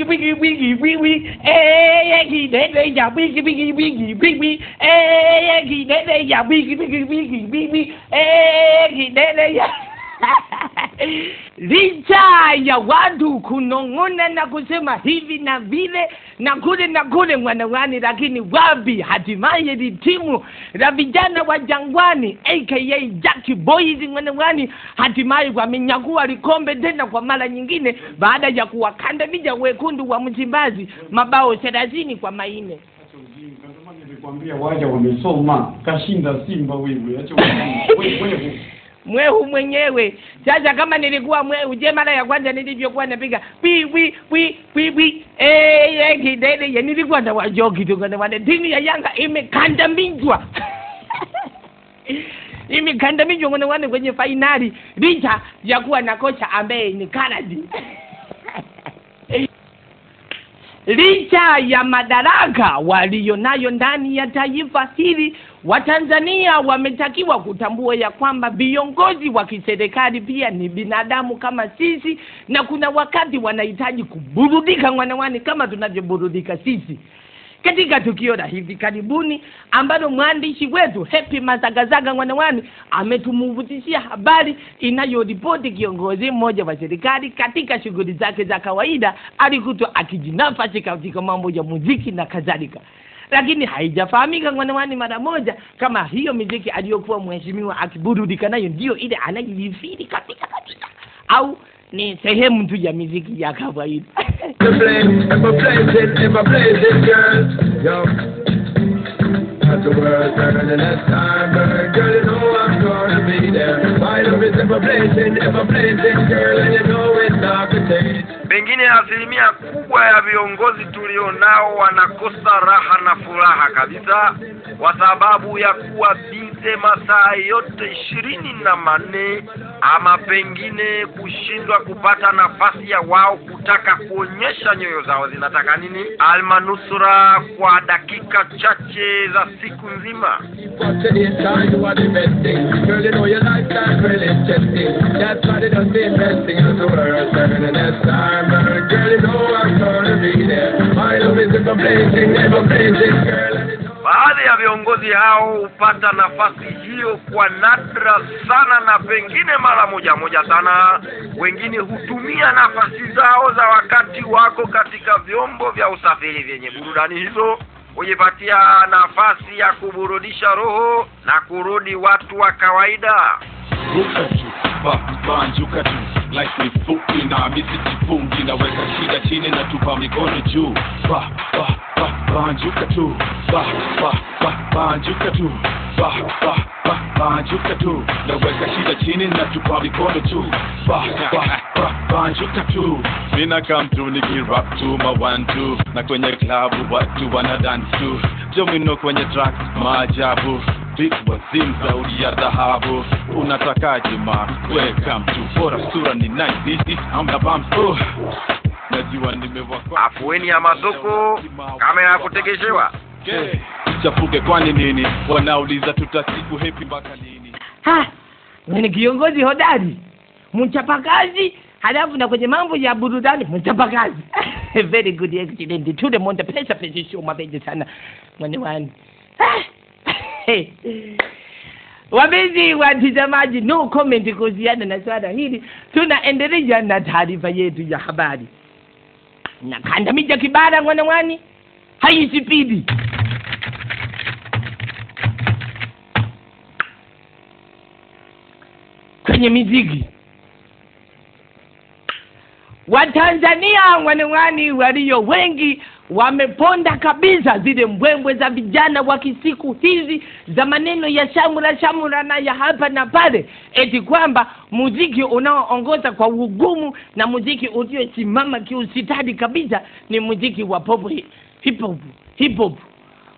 wiki wiki wiki wiki kidede ya wiki wiki wiki wiki kidede ya wiki wiki wiki wiki kidede ya licha ya watu kunong'ona na kusema hivi na vile na kule mwanawani, lakini wapi hatimaye ni timu la vijana wa Jangwani aka Jackie Boys mwanawani hatimaye wamenyakua likombe tena kwa mara nyingine baada ya kuwakandamiza wekundu wa Msimbazi mabao 30-4. Nilikwambia waje wamesoma kashinda Simba wewe, acha wewe mwehu mwenyewe. Sasa kama nilikuwa mwehu, je, mara ya kwanza nilivyokuwa napiga wi kidede ya nilikuwa na wajoki tu kwa wale timu ya Yanga imekandamizwa imekandamizwa mwana kwenye finali licha ya kuwa na kocha ambaye ni Kanadi licha ya madaraka walionayo ndani ya taifa hili, Watanzania wametakiwa kutambua ya kwamba viongozi wa kiserikali pia ni binadamu kama sisi, na kuna wakati wanahitaji kuburudika mwanawani kama tunavyoburudika sisi. Katika tukio la hivi karibuni ambalo mwandishi wetu Happy Mazagazaga mwanawani ametumuvutishia habari inayoripoti kiongozi mmoja wa serikali katika shughuli zake za kawaida alikutwa akijinafasi katika mambo ya muziki na kadhalika, lakini haijafahamika mwanawani mara moja kama hiyo muziki aliyokuwa mheshimiwa akiburudika nayo ndio ile anayifiri kabisa au ni sehemu tu ya muziki ya kawaida. The world turning this time, girl, you know I'm gonna be there. My love is ever blazing, girl, and you know it's not the change. Pengine asilimia kubwa ya viongozi tulionao wanakosa raha na furaha kabisa kwa sababu ya kuwa bize masaa yote 24, ama pengine kushindwa kupata nafasi ya wao kutaka kuonyesha nyoyo zao zinataka nini, almanusura kwa dakika chache za siku nzima. Baadhi ya viongozi hao hupata nafasi hiyo kwa nadra sana na pengine mara moja sana. Wengine hutumia nafasi zao za wakati wako katika vyombo vya usafiri vyenye burudani hizo kujipatia nafasi ya kuburudisha roho na kurudi watu wa kawaida. Banjuka tu life ni fupi na misi jifungi na weka shida chini na tupa mikono juu. Banjuka tu banjuka tu banjuka tu na weka shida chini na tupa mikono juu. Banjuka tu mina come to nikirap tu mawantu na kwenye klabu watu wana dance tu jomino kwenye track maajabu big wazim Saudi ya dhahabu. Unatakaje ma welcome to bora sura ni nice this amna bumps najua nimewakwa afueni ya masoko kama ya kutegeshewa chafuke kwani nini wanauliza tutasiku happy mpaka lini. Ni kiongozi hodari mchapakazi, halafu na kwenye mambo ya burudani mchapakazi. Very good, excellent. To the monte pesa show mabeje sana mwanawani. Wapenzi watazamaji, no comment kuhusiana na swala hili. Tunaendelea na taarifa yetu ya habari. Na kandamiza kibara mwanawani haisipidi. Kwenye muziki Watanzania mwanawani walio wengi wameponda kabisa zile mbwembwe za vijana wa kisiku hizi za maneno ya shamura na ya hapa na pale, eti kwamba muziki unaoongoza kwa ugumu na muziki uliosimama kiusitadi kabisa ni muziki wa pop hip hop.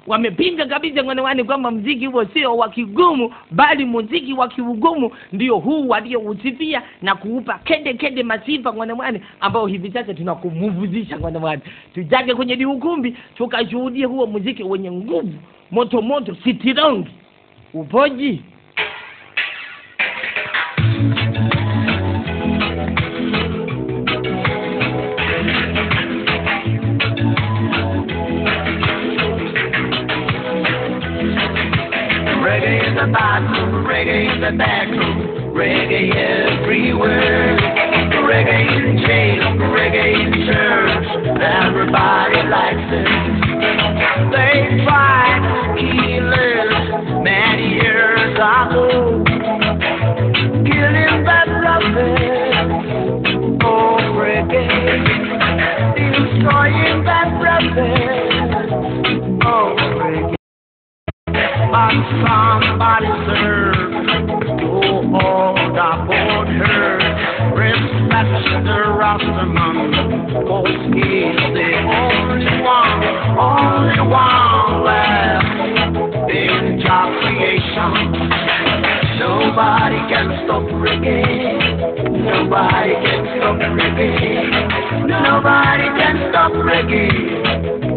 Wamepinga kabisa mwanawani kwamba muziki huo sio wa kigumu bali muziki wa kiugumu ndio huu waliousifia na kuupa kede masifa mwanawani ambao hivi sasa tunakumuvuzisha mwanawani. Tujage kwenye ukumbi tukashuhudie huo muziki wenye nguvu moto sitirongi upoji. in the back room, reggae everywhere. Reggae in jail, reggae in church, everybody likes it. They tried to kill it many years ago, killing that prophet, oh reggae, destroying that prophet, oh reggae. But somebody served to all the board herd, respect the Rastaman, cause he's the only one left in job creation. Nobody can stop reggae, nobody can stop reggae, nobody can stop reggae,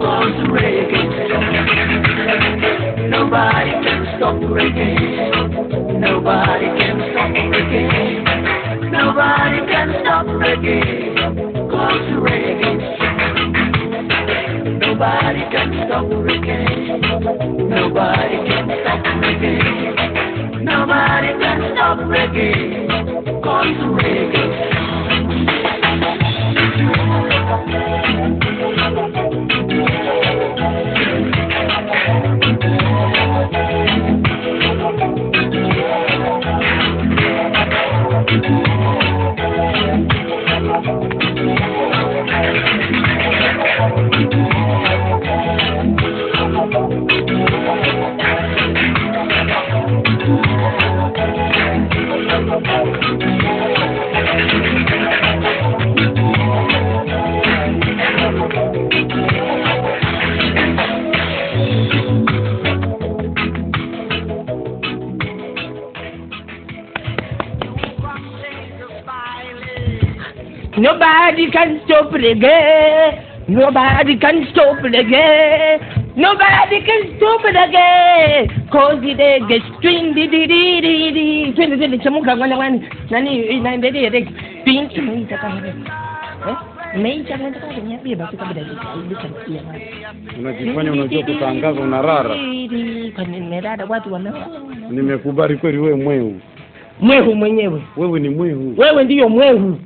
cause reggae. Nobody can stop reggae. Nobody can stop reggae. Nobody can stop reggae. Cause reggae. Nobody can stop reggae. Nobody can stop reggae. Nobody can stop reggae. Cause reggae. Nobody can stop reggae. Nobody can stop reggae. Nobody can stop reggae. Cause the reggae string di di di di di. Twende chamuka ngani nani inaendelea reggae. Pink imeita Meita nataka kuniambia basi kabla hajasikia mama. Unajifanya unajua kutangaza unarara. Kwa nini merada watu wanao? Nimekubali kweli wewe mwehu. Mwehu mwenyewe. Wewe ni mwehu. Wewe ndiyo mwehu.